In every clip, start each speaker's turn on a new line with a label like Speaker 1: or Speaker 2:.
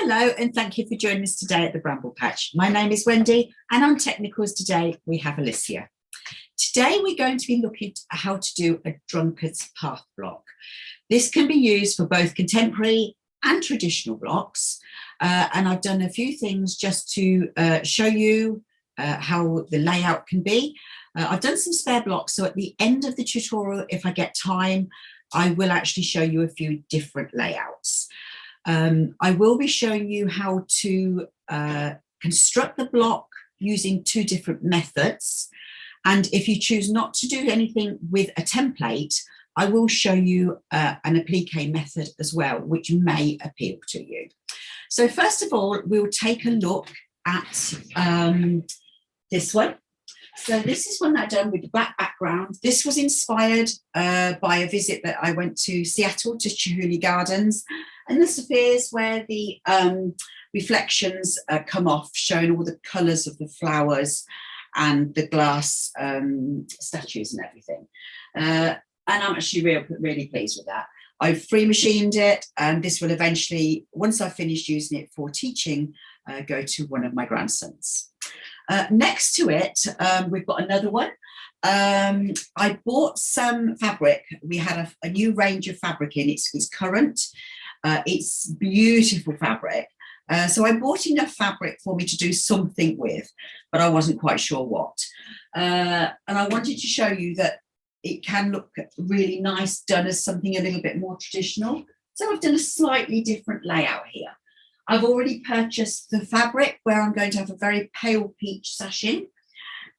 Speaker 1: Hello, and thank you for joining us today at the Bramble Patch. My name is Wendy, and on Technicals today, we have Alicia. Today, we're going to be looking at how to do a drunkard's path block. This can be used for both contemporary and traditional blocks, and I've done a few things just to show you how the layout can be. I've done some spare blocks, so at the end of the tutorial, if I get time, I will actually show you a few different layouts. I will be showing you how to construct the block using two different methods. And if you choose not to do anything with a template, I will show you an applique method as well, which may appeal to you. So first of all, we'll take a look at this one. So this is one that I've done with the black background. This was inspired by a visit that I went to Seattle, to Chihuly Gardens, and the spheres where the reflections come off, showing all the colours of the flowers and the glass statues and everything. And I'm actually really pleased with that. I've free machined it, and this will eventually, once I've finished using it for teaching, go to one of my grandsons. Next to it, we've got another one. I bought some fabric. We had a new range of fabric in. It's currant. It's beautiful fabric. So I bought enough fabric for me to do something with, but I wasn't quite sure what. And I wanted to show you that it can look really nice done as something a little bit more traditional. So I've done a slightly different layout here. I've already purchased the fabric where I'm going to have a very pale peach sashing.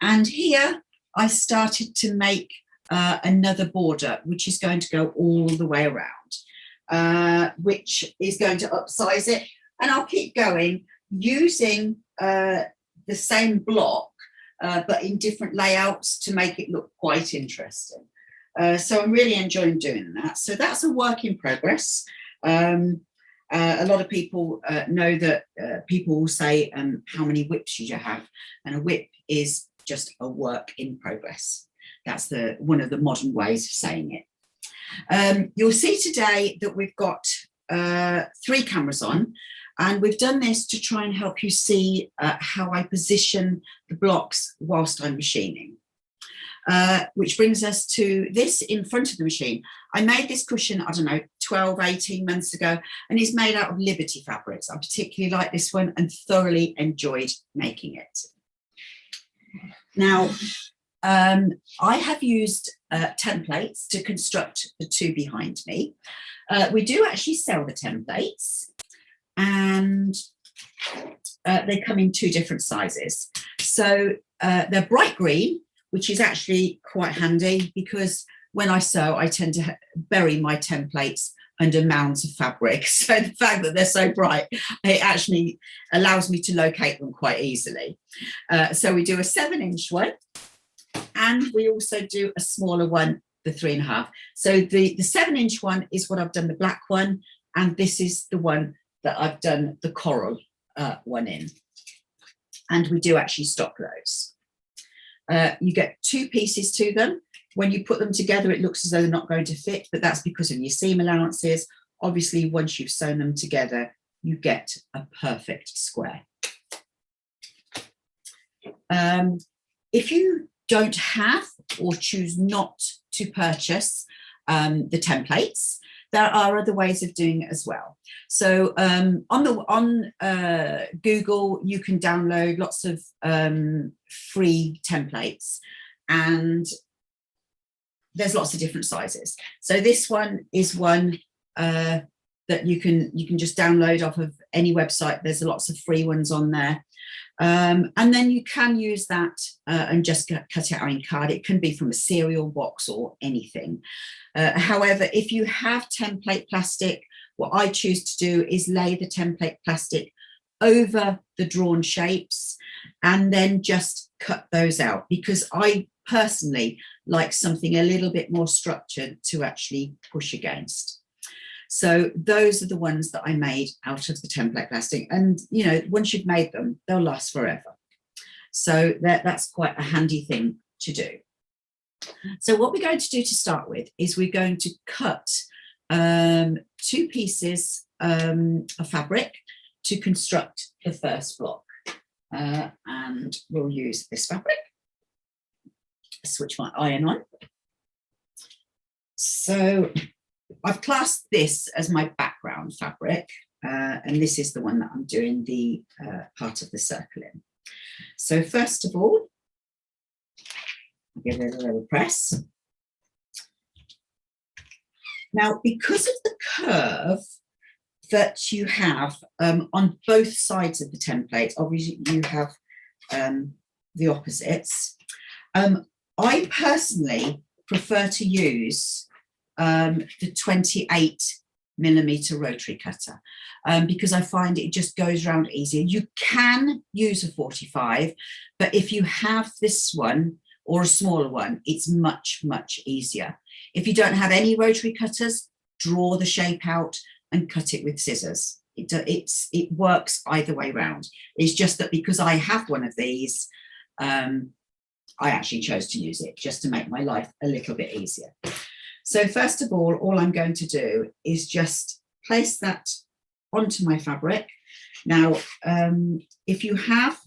Speaker 1: And here I started to make another border, which is going to go all the way around, which is going to upsize it. And I'll keep going using the same block, but in different layouts to make it look quite interesting. So I'm really enjoying doing that. So that's a work in progress. A lot of people know that people will say, how many whips should you have? And a whip is just a work in progress. That's one of the modern ways of saying it. You'll see today that we've got 3 cameras on, and we've done this to try and help you see how I position the blocks whilst I'm machining. Which brings us to this in front of the machine. I made this cushion, I don't know, 12, 18 months ago, and it's made out of Liberty fabrics. I particularly like this one and thoroughly enjoyed making it. Now, I have used templates to construct the 2 behind me. We do actually sell the templates, and they come in 2 different sizes. So they're bright green, which is actually quite handy because when I sew, I tend to bury my templates under mounds of fabric. So the fact that they're so bright, it actually allows me to locate them quite easily. So we do a 7-inch one, and we also do a smaller one, the 3.5. So the 7-inch one is what I've done the black one, and this is the one that I've done the coral one in. And we do actually stock those. You get 2 pieces to them. When you put them together, it looks as though they're not going to fit, but that's because of your seam allowances. Obviously, once you've sewn them together, you get a perfect square. If you don't have or choose not to purchase the templates, there are other ways of doing it as well. So on Google, you can download lots of free templates, and there's lots of different sizes. So this one is one that you can just download off of any website. There's lots of free ones on there. And then you can use that and just cut it out in card. It can be from a cereal box or anything. However, if you have template plastic, what I choose to do is lay the template plastic over the drawn shapes and then just cut those out, because I personally like something a little bit more structured to actually push against. So those are the ones that I made out of the template plastic. And, you know, once you've made them, they'll last forever. So that's quite a handy thing to do. So what we're going to do to start with is we're going to cut 2 pieces of fabric to construct the first block. And we'll use this fabric. Switch my iron on. So I've classed this as my background fabric, and this is the one that I'm doing the part of the circle in. So first of all, I'll give it a little press. Now, because of the curve that you have on both sides of the template, obviously you have the opposites. I personally prefer to use the 28mm rotary cutter because I find it just goes around easier. You can use a 45, but if you have this one or a smaller one, it's much, much easier. If you don't have any rotary cutters, draw the shape out and cut it with scissors. It works either way round. It's just that because I have one of these, I actually chose to use it just to make my life a little bit easier. So first of all I'm going to do is just place that onto my fabric. Now, if you have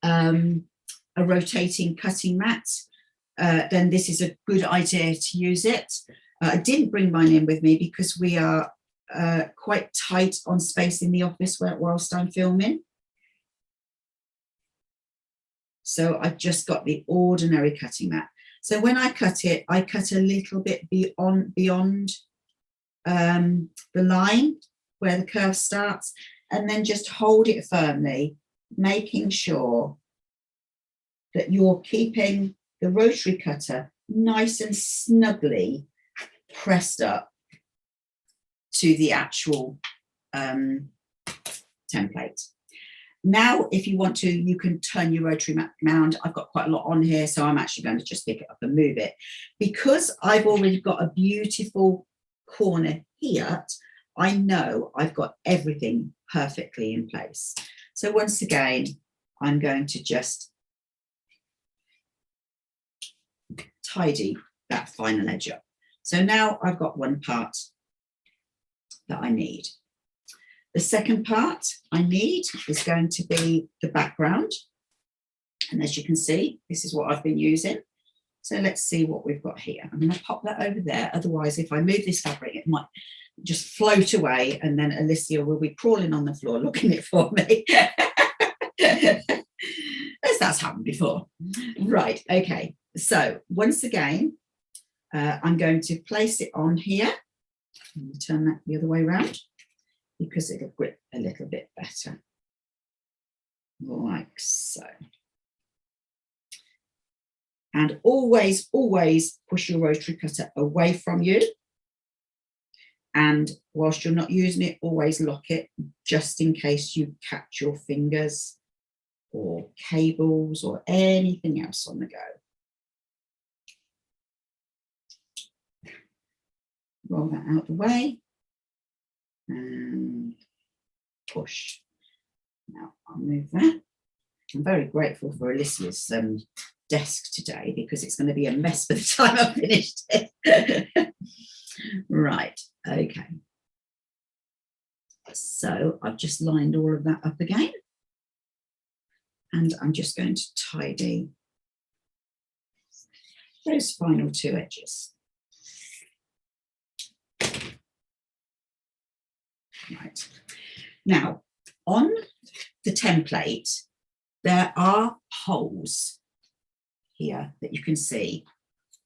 Speaker 1: a rotating cutting mat, then this is a good idea to use it. I didn't bring mine in with me because we are quite tight on space in the office whilst I'm filming. So I've just got the ordinary cutting mat. So when I cut it, I cut a little bit beyond the line where the curve starts, and then just hold it firmly, making sure that you're keeping the rotary cutter nice and snugly pressed up to the actual template. Now, if you want to, you can turn your rotary round. I've got quite a lot on here, so I'm actually going to just pick it up and move it. Because I've already got a beautiful corner here, I know I've got everything perfectly in place. So once again, I'm going to just tidy that final edge up. So now I've got one part that I need. The second part I need is going to be the background. And as you can see, this is what I've been using. So let's see what we've got here. I'm going to pop that over there. Otherwise, if I move this fabric, it might just float away, and then Alicia will be crawling on the floor looking at it for me. As that's happened before. Right, okay. So once again, I'm going to place it on here. Turn that the other way around because it'll grip a little bit better. Like so. And always, always push your rotary cutter away from you. And whilst you're not using it, always lock it just in case you catch your fingers or cables or anything else on the go. Roll that out the way and push. Now I'll move that. I'm very grateful for Alicia's desk today because it's going to be a mess by the time I've finished it. Right, okay. So I've just lined all of that up again. And I'm just going to tidy those final two edges. Right. Now, on the template, there are holes here that you can see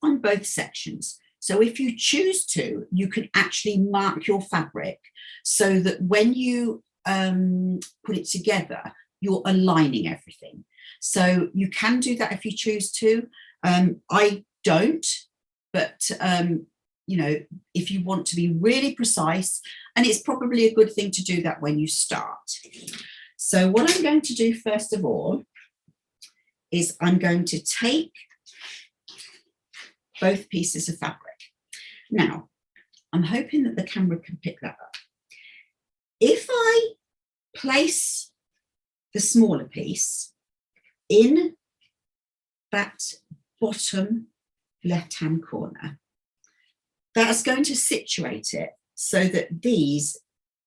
Speaker 1: on both sections. So if you choose to, you can actually mark your fabric so that when you put it together, you're aligning everything. So you can do that if you choose to. I don't, but you know, if you want to be really precise, and it's probably a good thing to do that when you start. So what I'm going to do first of all is I'm going to take both pieces of fabric. Now, I'm hoping that the camera can pick that up. If I place the smaller piece in that bottom left-hand corner, that's going to situate it so that these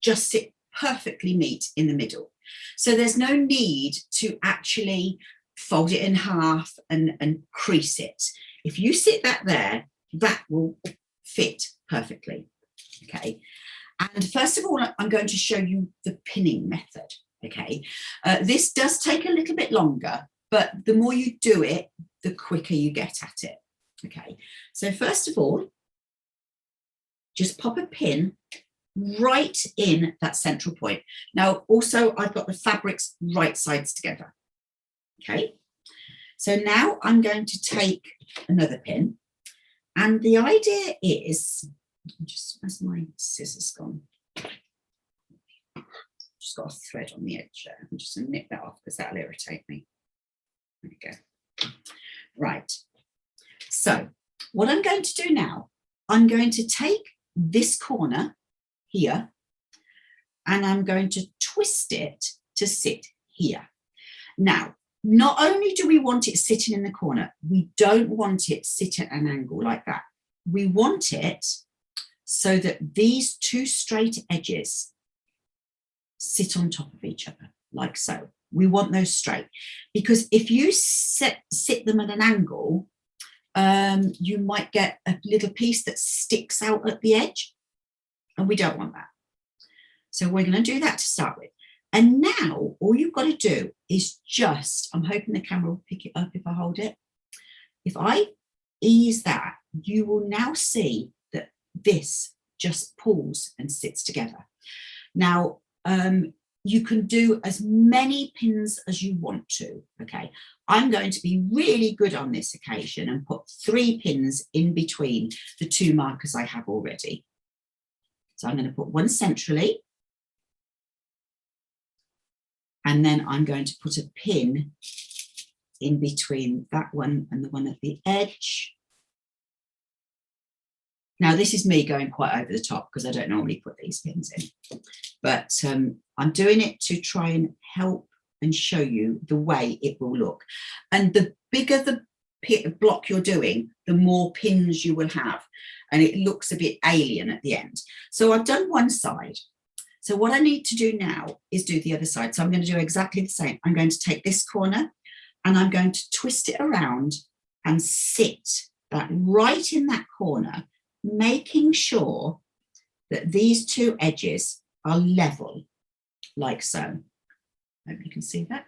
Speaker 1: just sit perfectly meet in the middle. So there's no need to actually fold it in half and crease it. If you sit that there, that will fit perfectly. Okay. And first of all, I'm going to show you the pinning method. Okay. This does take a little bit longer, but the more you do it, the quicker you get at it. Okay. So first of all, just pop a pin right in that central point. Now, also, I've got the fabrics right sides together. Okay. So now I'm going to take another pin. And the idea is, just as my scissors gone, just got a thread on the edge there. I'm just going to nip that off because that'll irritate me. There we go. Right. So what I'm going to do now, I'm going to take this corner here and I'm going to twist it to sit here. Now, not only do we want it sitting in the corner, we don't want it sit at an angle like that. We want it so that these two straight edges sit on top of each other, like so. We want those straight, because if you sit them at an angle, you might get a little piece that sticks out at the edge, and we don't want that. So we're going to do that to start with. And now all you've got to do is just, I'm hoping the camera will pick it up if I hold it. If I ease that, you will now see that this just pulls and sits together. Now, you can do as many pins as you want to, okay? I'm going to be really good on this occasion and put 3 pins in between the 2 markers I have already. So I'm going to put one centrally, and then I'm going to put a pin in between that one and the one at the edge. Now, this is me going quite over the top because I don't normally put these pins in, but I'm doing it to try and help and show you the way it will look. And the bigger the block you're doing, the more pins you will have, and it looks a bit alien at the end. So I've done one side. So what I need to do now is do the other side. So I'm going to do exactly the same. I'm going to take this corner and I'm going to twist it around and sit that right in that corner, making sure that these 2 edges are level, like so. Hope you can see that.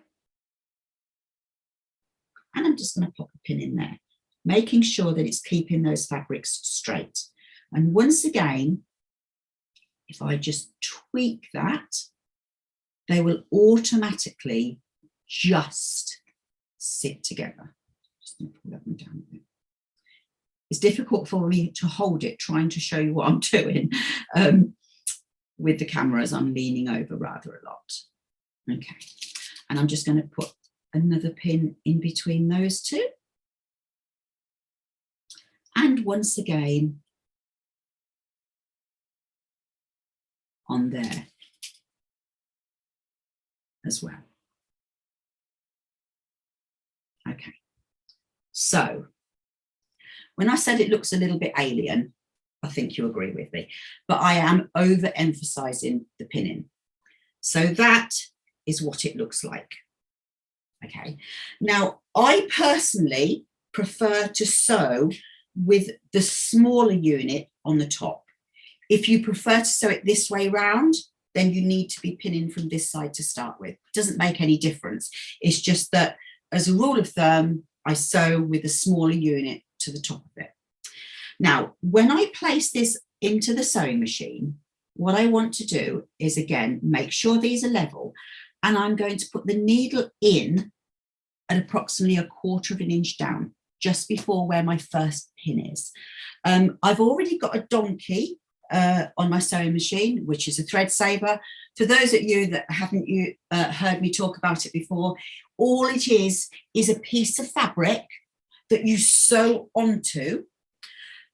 Speaker 1: And I'm just going to pop a pin in there, making sure that it's keeping those fabrics straight. And once again, if I just tweak that, they will automatically just sit together. Just going to pull that one down a bit. It's difficult for me to hold it, trying to show you what I'm doing with the camera as I'm leaning over rather a lot. Okay, and I'm just going to put another pin in between those 2. And once again, on there as well. Okay, so when I said it looks a little bit alien, I think you agree with me, but I am overemphasizing the pinning. So that is what it looks like. Okay, now I personally prefer to sew with the smaller unit on the top. If you prefer to sew it this way round, then you need to be pinning from this side to start with. It doesn't make any difference. It's just that as a rule of thumb, I sew with a smaller unit to the top of it. Now, when I place this into the sewing machine, what I want to do is, again, make sure these are level, and I'm going to put the needle in at approximately 1/4 inch down, just before where my first pin is. I've already got a donkey on my sewing machine, which is a thread saver. For those of you that haven't heard me talk about it before, all it is a piece of fabric that you sew onto,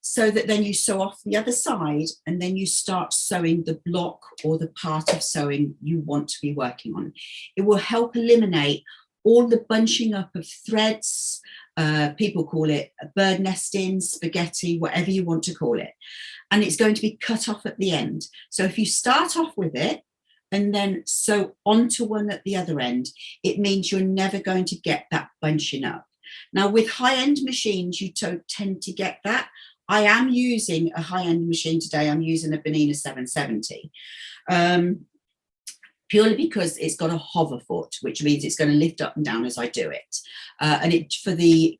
Speaker 1: so that then you sew off the other side, and then you start sewing the block or the part of sewing you want to be working on. It will help eliminate all the bunching up of threads. People call it bird nesting, spaghetti, whatever you want to call it. And it's going to be cut off at the end. So if you start off with it and then sew onto one at the other end, it means you're never going to get that bunching up. Now, with high-end machines, you don't tend to get that. I am using a high-end machine today. I'm using a Bernina 770, purely because it's got a hover foot, which means it's going to lift up and down as I do it. And it for the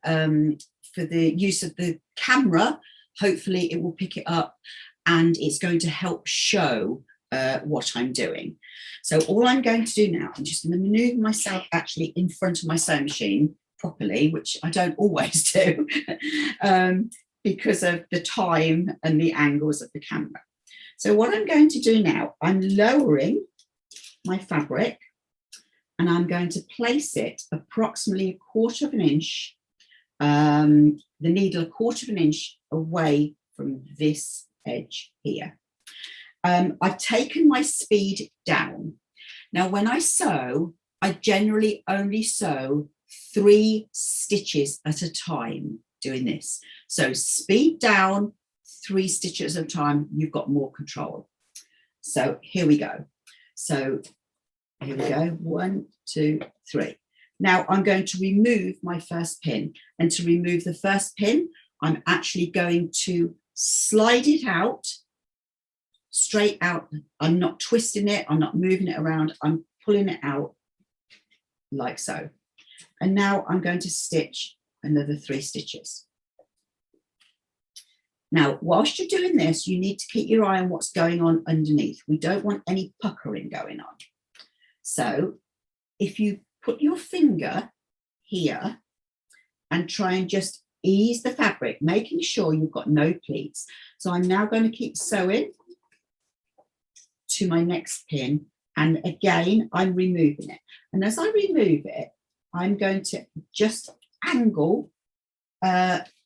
Speaker 1: use of the camera, hopefully it will pick it up, and it's going to help show what I'm doing. So all I'm going to do now, I'm just going to maneuver myself actually in front of my sewing machine properly, which I don't always do, because of the time and the angles of the camera. So what I'm going to do now, I'm lowering my fabric, and I'm going to place it approximately 1/4 of an inch, the needle 1/4 of an inch away from this edge here. I've taken my speed down. Now, when I sew, I generally only sew 3 stitches at a time doing this. So speed down, 3 stitches at a time, you've got more control. So here we go. So here we go, 1, 2, 3. Now I'm going to remove my first pin, and to remove the first pin, I'm actually going to slide it out, straight out. I'm not twisting it, I'm not moving it around, I'm pulling it out like so. And now I'm going to stitch another 3 stitches. Now, whilst you're doing this, you need to keep your eye on what's going on underneath. We don't want any puckering going on. So if you put your finger here and try and just ease the fabric, making sure you've got no pleats. So I'm now going to keep sewing to my next pin, and again, I'm removing it. And as I remove it, I'm going to just angle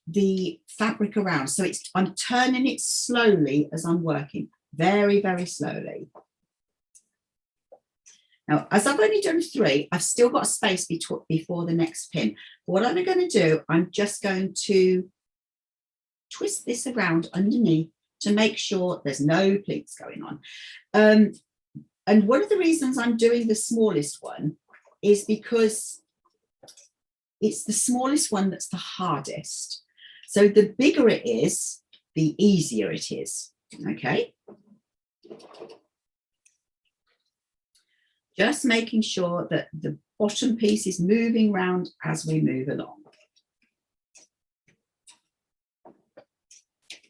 Speaker 1: the fabric around. So I'm turning it slowly as I'm working, very, very slowly. Now, as I've only done 3, I've still got a space before the next pin. What I'm going to do, I'm just going to twist this around underneath to make sure there's no pleats going on. And one of the reasons I'm doing the smallest one is because it's the smallest one that's the hardest. So the bigger it is, the easier it is, okay? Just making sure that the bottom piece is moving around as we move along.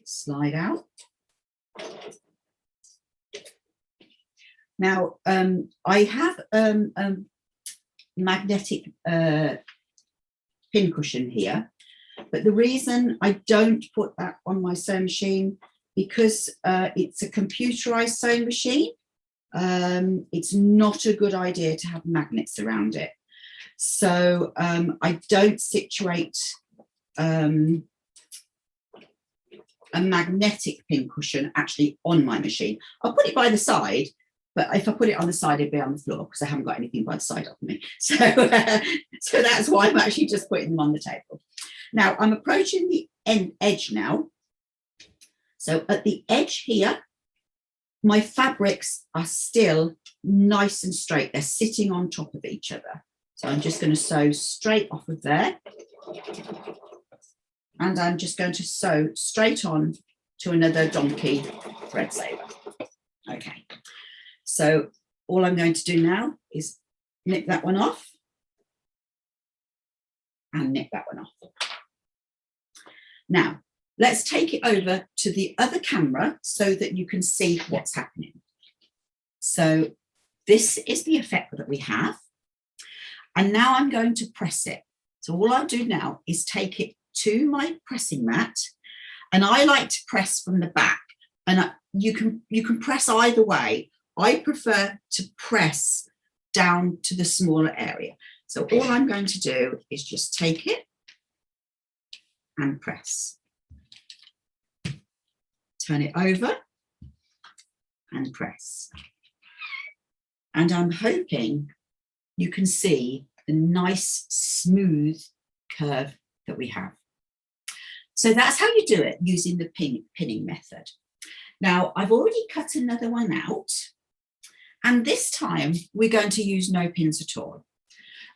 Speaker 1: Slide out. Now, I have a magnetic pin cushion here, but the reason I don't put that on my sewing machine, because it's a computerized sewing machine, it's not a good idea to have magnets around it. So I don't situate a magnetic pin cushion actually on my machine. I'll put it by the side, but if I put it on the side, it'd be on the floor because I haven't got anything by the side of me. So, so that's why I'm actually just putting them on the table. Now I'm approaching the edge now. So at the edge here, my fabrics are still nice and straight. They're sitting on top of each other. So I'm just going to sew straight off of there. And I'm just going to sew straight on to another donkey thread saver. Okay. So all I'm going to do now is nip that one off and nip that one off. Now, let's take it over to the other camera so that you can see what's happening. So this is the effect that we have. And now I'm going to press it. So all I'll do now is take it to my pressing mat. And I like to press from the back. And you can press either way. I prefer to press down to the smaller area. So all I'm going to do is just take it and press. Turn it over and press. And I'm hoping you can see the nice smooth curve that we have. So that's how you do it using the pinning method. Now I've already cut another one out, And this time we're going to use no pins at all.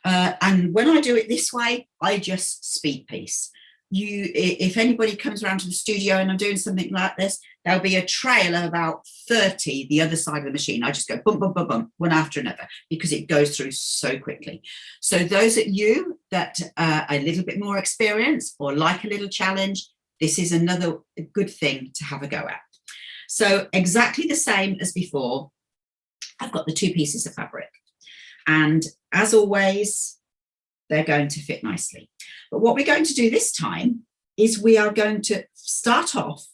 Speaker 1: And when I do it this way, I just speed piece. If anybody comes around to the studio and I'm doing something like this, there'll be a trail of about 30 the other side of the machine. I just go bump, bump, bump, bump, one after another, because it goes through so quickly. So those of you that are a little bit more experienced or like a little challenge, this is another good thing to have a go at. So exactly the same as before, I've got the 2 pieces of fabric. And as always, they're going to fit nicely. But what we're going to do this time is we are going to start off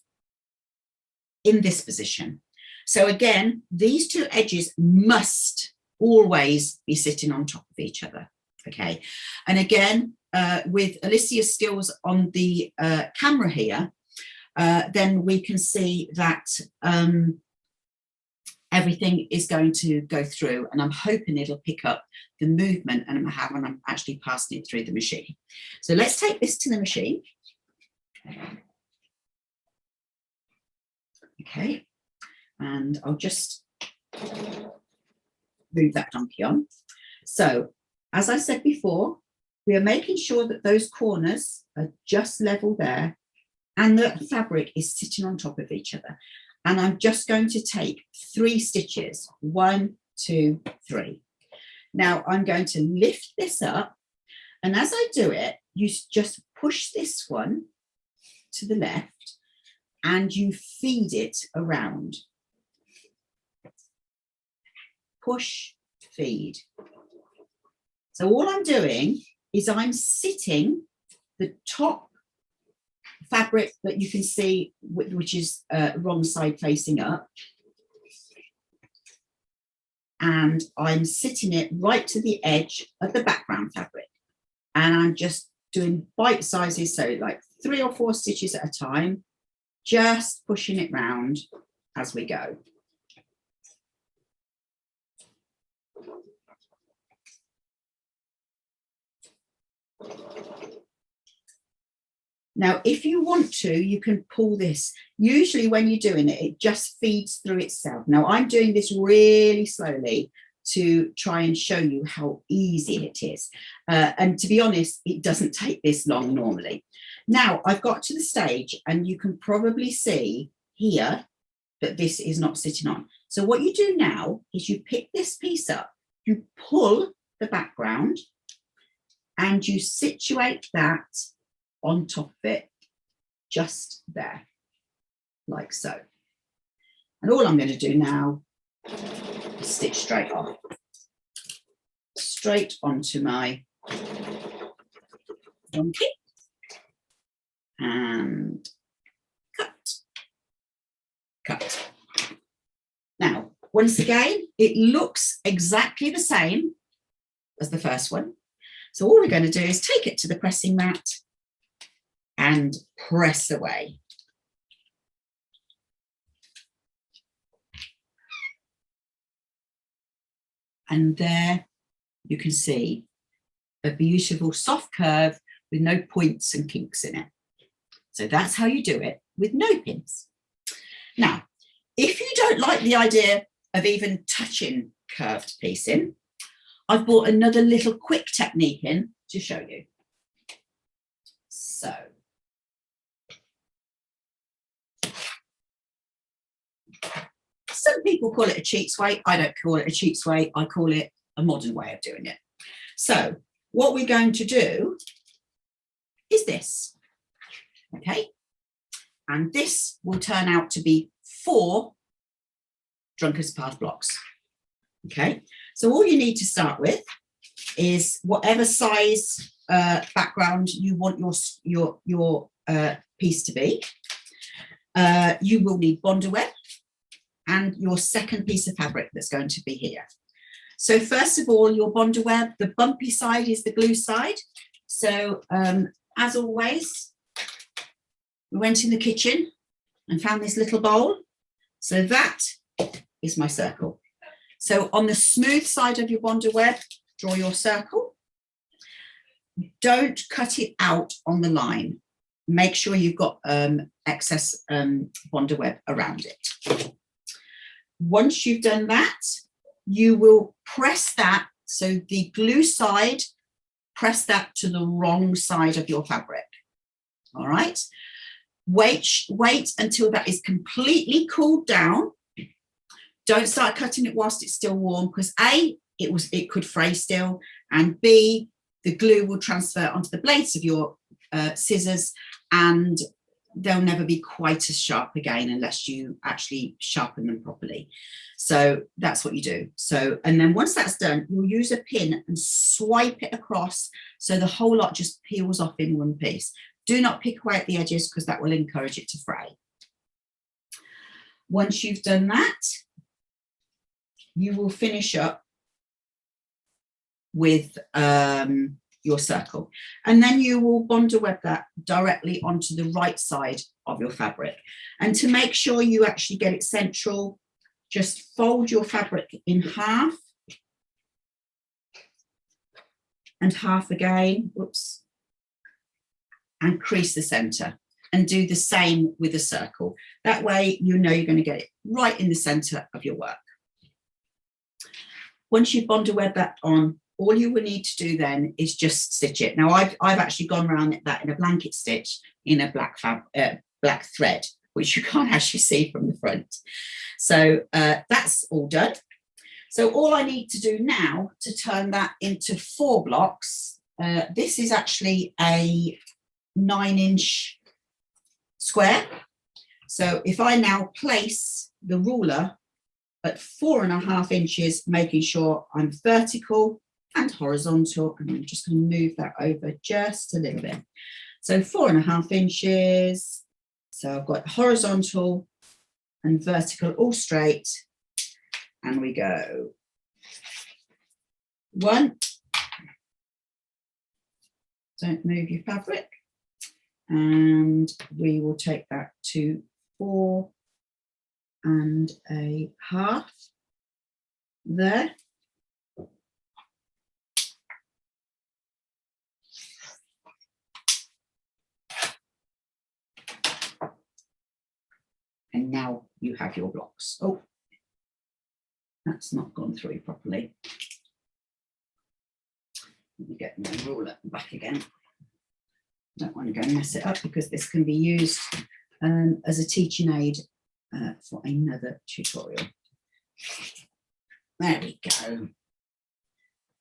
Speaker 1: in this position. So again, these 2 edges must always be sitting on top of each other, okay? And again, with Alicia's skills on the camera here, then we can see that everything is going to go through, and I'm hoping it'll pick up the movement and when I'm actually passing it through the machine. So let's take this to the machine. Okay, and I'll just move that donkey on. So as I said before, we are making sure that those corners are just level there and the fabric is sitting on top of each other. And I'm just going to take 3 stitches, 1, 2, 3. Now I'm going to lift this up, and as I do it, you just push this one to the left and you feed it around. Push, feed. So all I'm doing is I'm sitting the top fabric that you can see, which is wrong side facing up, and I'm sitting it right to the edge of the background fabric, and I'm just doing bite sizes, so like 3 or 4 stitches at a time, just pushing it round as we go. Now, if you want to, you can pull this. Usually when you're doing it, it just feeds through itself. Now, I'm doing this really slowly to try and show you how easy it is. And to be honest, it doesn't take this long normally. Now, I've got to the stage and you can probably see here that this is not sitting on. So what you do now is you pick this piece up, you pull the background and you situate that on top of it, just there, like so. And all I'm going to do now is stitch straight off, straight onto my donkey, and cut, cut. Now, once again, it looks exactly the same as the first one. So all we're going to do is take it to the pressing mat and press away. And there you can see a beautiful soft curve with no points and kinks in it. So that's how you do it with no pins. Now, if you don't like the idea of even touching curved piecing, I've brought another little quick technique in to show you. So, some people call it a cheats way. I don't call it a cheats way. I call it a modern way of doing it. So what we're going to do is this, okay? And this will turn out to be 4 Drunkard's Path blocks, okay? So all you need to start with is whatever size background you want your piece to be. You will need Bonder web and your second piece of fabric that's going to be here. So first of all, your Bonder web, the bumpy side is the glue side. So as always, we went in the kitchen and found this little bowl. So that is my circle. So on the smooth side of your Bonder web, draw your circle. Don't cut it out on the line. Make sure you've got excess Bonder web around it. Once you've done that, you will press that, so the glue side, press that to the wrong side of your fabric. All right, wait until that is completely cooled down. Don't start cutting it whilst it's still warm, because A, it could fray still, and B, the glue will transfer onto the blades of your scissors, and they'll never be quite as sharp again unless you actually sharpen them properly. So that's what you do. So, and then once that's done, you'll use a pin and swipe it across so the whole lot just peels off in one piece. Do not pick away at the edges, because that will encourage it to fray. Once you've done that, you will finish up with your circle, and then you will bond web that directly onto the right side of your fabric. And to make sure you actually get it central, just fold your fabric in half and half again, whoops, and crease the center, and do the same with a circle. That way you know you're going to get it right in the center of your work. Once you've bond web that on, all you will need to do then is just stitch it. Now I've actually gone around that in a blanket stitch in a black thread, which you can't actually see from the front. So that's all done. So all I need to do now to turn that into 4 blocks, this is actually a 9-inch square. So if I now place the ruler at 4.5 inches, making sure I'm vertical and horizontal, and I'm just going to move that over just a little bit. So 4.5 inches. So I've got horizontal and vertical all straight, and we go 1. Don't move your fabric, and we will take that to 4.5 there. And now you have your blocks. Oh, that's not gone through properly. Let me get my ruler back again. Don't want to go and mess it up, because this can be used as a teaching aid for another tutorial. There we go.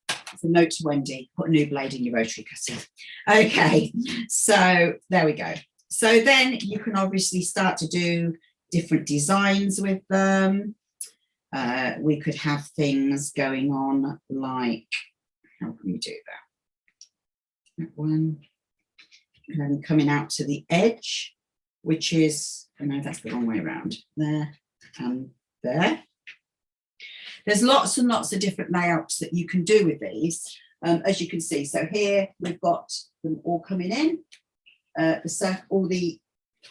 Speaker 1: It's a note to Wendy, put a new blade in your rotary cutter. Okay, so there we go. So then you can obviously start to do different designs with them. We could have things going on like, how can we do that? That one, and then coming out to the edge, which is, oh no, that's the wrong way around, there and there. There's lots and lots of different layouts that you can do with these, as you can see. So here we've got them all coming in, all the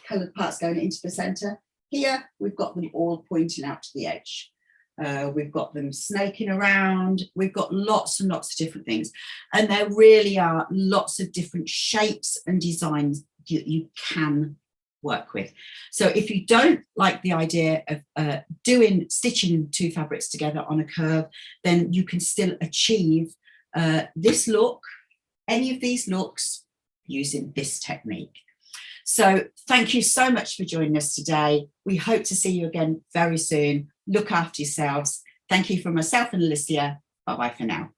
Speaker 1: coloured parts going into the centre. Here we've got them all pointing out to the edge. We've got them snaking around. We've got lots and lots of different things. And there really are lots of different shapes and designs that you can work with. So if you don't like the idea of stitching 2 fabrics together on a curve, then you can still achieve this look, any of these looks, using this technique. So thank you so much for joining us today. We hope to see you again very soon. Look after yourselves. Thank you from myself and Alicia. Bye-bye for now.